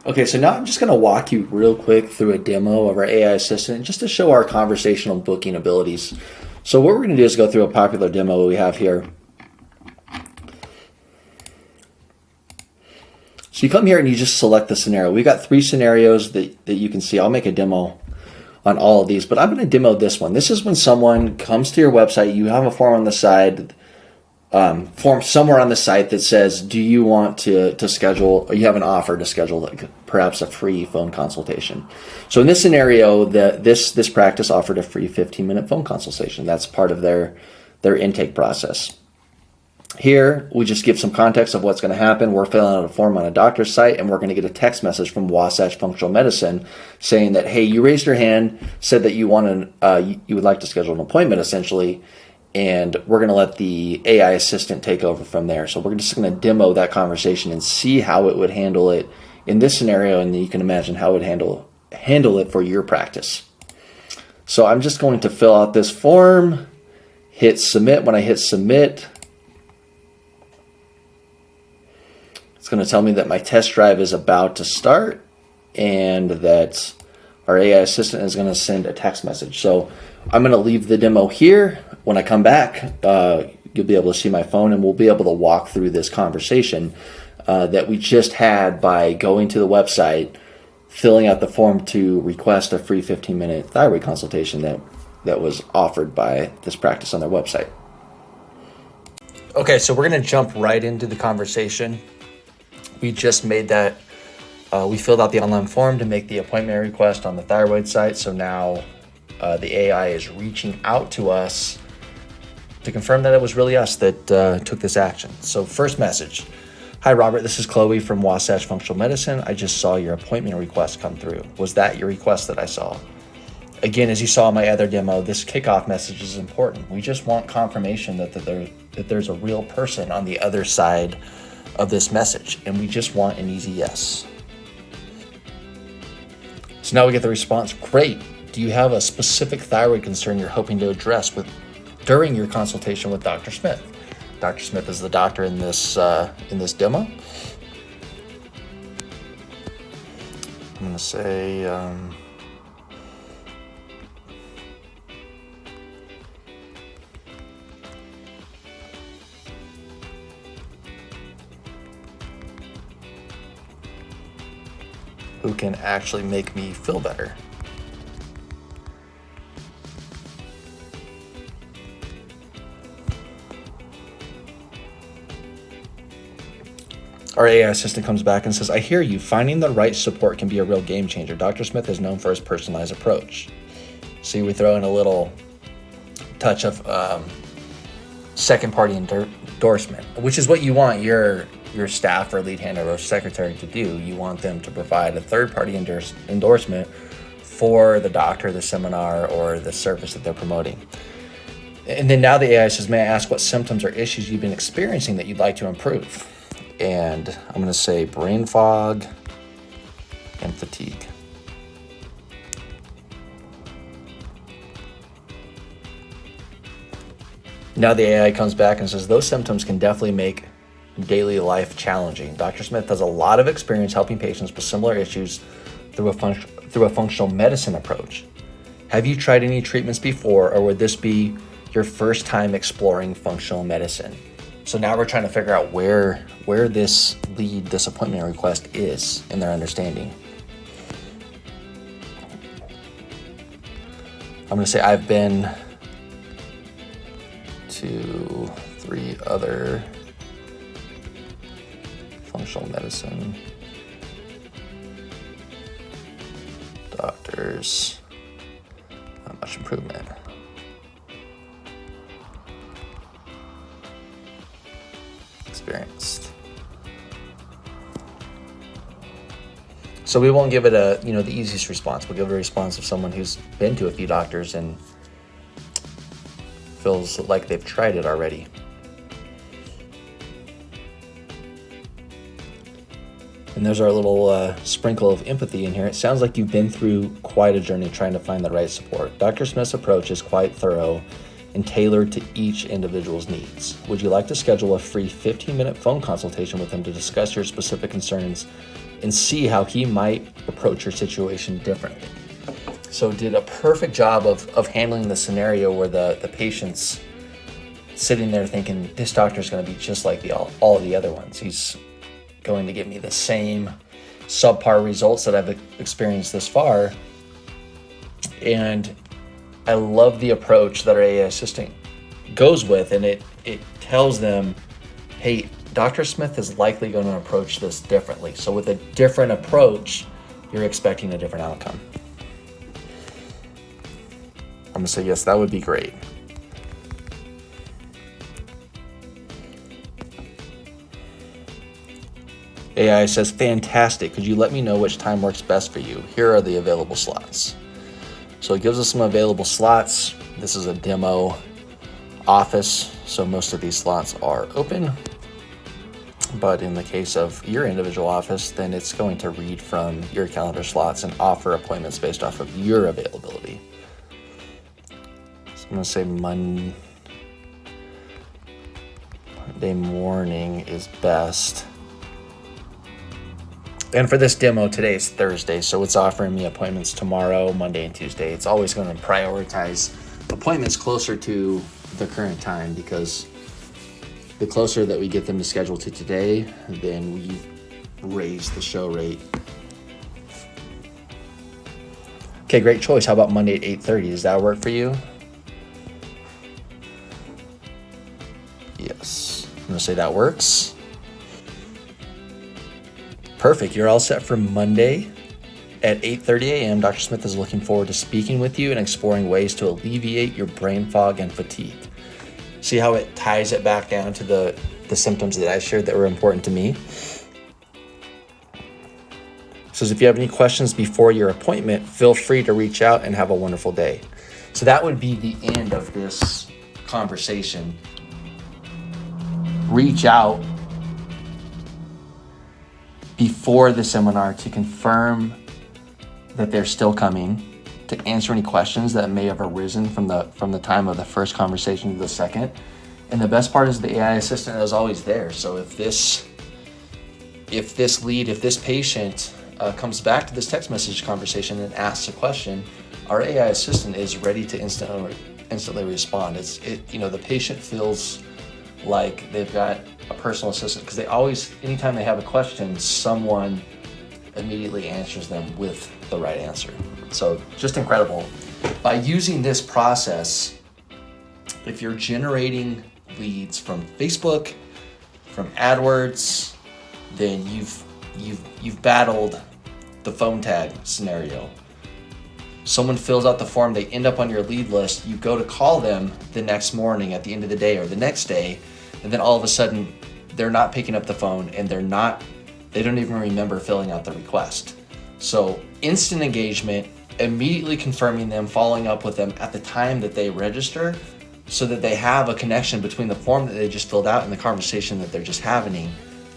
Okay, so now I'm just going to walk you real quick through a demo of our AI assistant just to show our conversational booking abilities. So what we're going to do is go through a popular demo we have here. So you come here and you just select the scenario. We've got 3 scenarios that you can see. I'll make a demo on all of these, but I'm going to demo this one. This is when someone comes to your website, you have a form on the side, form somewhere on the site that says, do you want to schedule, or you have an offer to schedule like perhaps a free phone consultation. So in this scenario, this practice offered a free 15-minute phone consultation. That's part of their intake process. Here, we just give some context of what's going to happen. We're filling out a form on a doctor's site, and we're going to get a text message from Wasatch Functional Medicine saying that, hey, you raised your hand, said that you would like to schedule an appointment, essentially, and we're going to let the AI assistant take over from there. So we're just going to demo that conversation and see how it would handle it in this scenario, and then you can imagine how it would handle it for your practice. So I'm just going to fill out this form, hit submit. When I hit submit, it's going to tell me that my test drive is about to start and that our AI assistant is going to send a text message. So I'm going to leave the demo here. When I come back, you'll be able to see my phone, and we'll be able to walk through this conversation that we just had by going to the website, filling out the form to request a free 15-minute thyroid consultation that was offered by this practice on their website. Okay, so we're going to jump right into the conversation. We just made that, we filled out the online form to make the appointment request on the thyroid site. So now the AI is reaching out to us to confirm that it was really us that took this action. So first message. Hi, Robert. This is Chloe from Wasatch Functional Medicine. I just saw your appointment request come through. Was that your request that I saw? Again, as you saw in my other demo, this kickoff message is important. We just want confirmation that there's a real person on the other side of this message, and we just want an easy yes. So now we get the response, great. Do you have a specific thyroid concern you're hoping to address during your consultation with Dr. Smith? Dr. Smith is the doctor in this demo. I'm going to say, who can actually make me feel better. Our AI assistant comes back and says, I hear you. Finding the right support can be a real game changer. Dr. Smith is known for his personalized approach. See, we throw in a little touch of second-party endorsement, which is what you want your staff or lead handler or secretary to do. You want them to provide a third-party endorsement for the doctor, the seminar, or the service that they're promoting. And then now the AI says, may I ask what symptoms or issues you've been experiencing that you'd like to improve? And I'm going to say brain fog and fatigue. Now the AI comes back and says those symptoms can definitely make daily life challenging. Dr. Smith has a lot of experience helping patients with similar issues through a functional medicine approach. Have you tried any treatments before, or would this be your first time exploring functional medicine? So now we're trying to figure out where this appointment request is in their understanding. I'm going to say I've been to 3 other functional medicine doctors. Not much improvement. Experienced. So we won't give it the easiest response. We'll give it a response of someone who's been to a few doctors and feels like they've tried it already. And there's our little sprinkle of empathy in here. It sounds like you've been through quite a journey trying to find the right support. Dr. Smith's approach is quite thorough and tailored to each individual's needs. Would you like to schedule a free 15-minute phone consultation with him to discuss your specific concerns and see how he might approach your situation differently. So did a perfect job of handling the scenario where the patient's sitting there thinking, this doctor's going to be just like all the other ones. He's going to give me the same subpar results that I've experienced this far. And I love the approach that our AI assistant goes with, and it tells them, hey, Dr. Smith is likely going to approach this differently. So with a different approach, you're expecting a different outcome. I'm going to say, yes, that would be great. AI says, fantastic. Could you let me know which time works best for you? Here are the available slots. So it gives us some available slots. This is a demo office, so most of these slots are open. But in the case of your individual office, then it's going to read from your calendar slots and offer appointments based off of your availability. So I'm going to say Monday morning is best. And for this demo, today is Thursday, so it's offering me appointments tomorrow, Monday, and Tuesday. It's always going to prioritize appointments closer to the current time, because the closer that we get them to schedule to today, then we raise the show rate. Okay, great choice. How about Monday at 8:30? Does that work for you? Yes. I'm going to say that works. Perfect. You're all set for Monday at 8:30 a.m. Dr. Smith is looking forward to speaking with you and exploring ways to alleviate your brain fog and fatigue. See how it ties it back down to the symptoms that I shared that were important to me? So if you have any questions before your appointment, feel free to reach out and have a wonderful day. So that would be the end of this conversation. Reach out before the seminar to confirm that they're still coming, to answer any questions that may have arisen from the time of the first conversation to the second. And the best part is the AI assistant is always there. So if this patient comes back to this text message conversation and asks a question, our AI assistant is ready to instantly respond. The patient feels like they've got a personal assistant, because they always, anytime they have a question, someone immediately answers them with the right answer. So just incredible. By using this process, if you're generating leads from Facebook, from AdWords, then you've battled the phone tag scenario. Someone fills out the form, they end up on your lead list, you go to call them the next morning at the end of the day or the next day, and then all of a sudden they're not picking up the phone and they don't even remember filling out the request. So instant engagement, immediately confirming them, following up with them at the time that they register, so that they have a connection between the form that they just filled out and the conversation that they're just having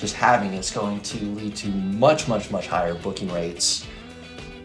is going to lead to much higher booking rates,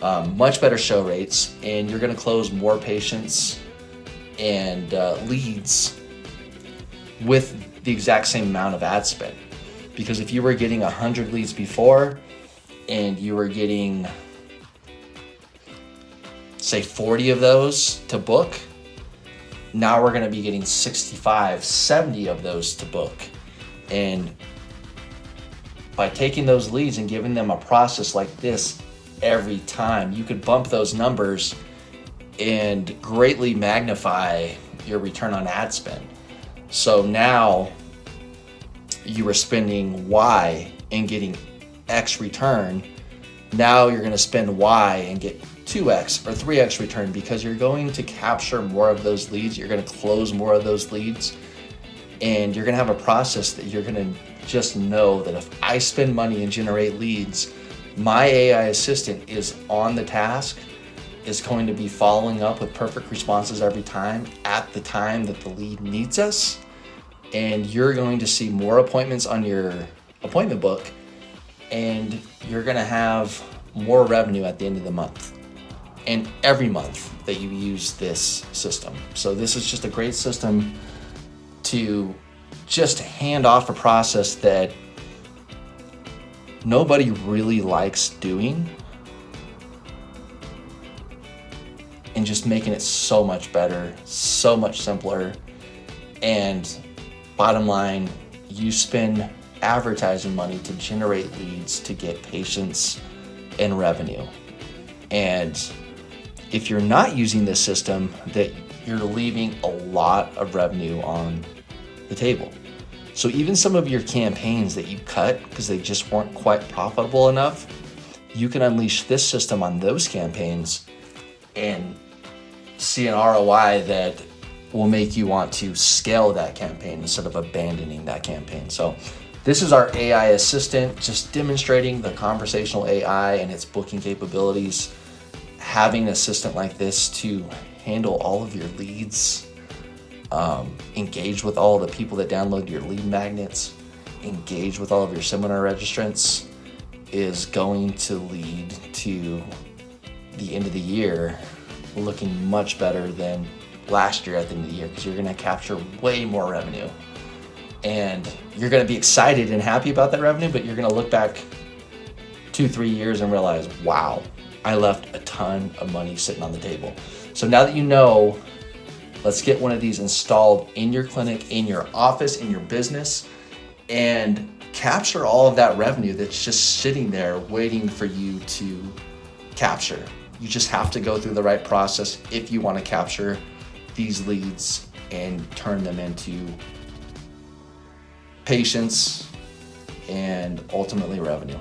much better show rates, and you're going to close more patients and leads with the exact same amount of ad spend. Because if you were getting 100 leads before and you were getting, say, 40 of those to book, now we're going to be getting 65, 70 of those to book. And by taking those leads and giving them a process like this every time, you could bump those numbers and greatly magnify your return on ad spend. So now you were spending Y and getting X return. Now you're going to spend Y and get 2X or 3X return, because you're going to capture more of those leads. You're going to close more of those leads, and you're going to have a process that you're going to just know that if I spend money and generate leads, my AI assistant is on the task, is going to be following up with perfect responses every time at the time that the lead needs us. And you're going to see more appointments on your appointment book, and you're going to have more revenue at the end of the month and every month that you use this system. So this is just a great system to just hand off a process that nobody really likes doing, and just making it so much better, so much simpler. And bottom line, you spend advertising money to generate leads to get patients and revenue. And if you're not using this system, that you're leaving a lot of revenue on the table. So even some of your campaigns that you cut because they just weren't quite profitable enough, you can unleash this system on those campaigns and see an ROI that will make you want to scale that campaign instead of abandoning that campaign. So this is our AI assistant, just demonstrating the conversational AI and its booking capabilities. Having an assistant like this to handle all of your leads, engage with all the people that download your lead magnets, engage with all of your seminar registrants, is going to lead to the end of the year looking much better than last year at the end of the year, because you're going to capture way more revenue. And you're going to be excited and happy about that revenue, but you're going to look back 2-3 years and realize, wow, I left a ton of money sitting on the table. So now that you know, let's get one of these installed in your clinic, in your office, in your business, and capture all of that revenue that's just sitting there waiting for you to capture. You just have to go through the right process if you want to capture these leads and turn them into patients and ultimately revenue.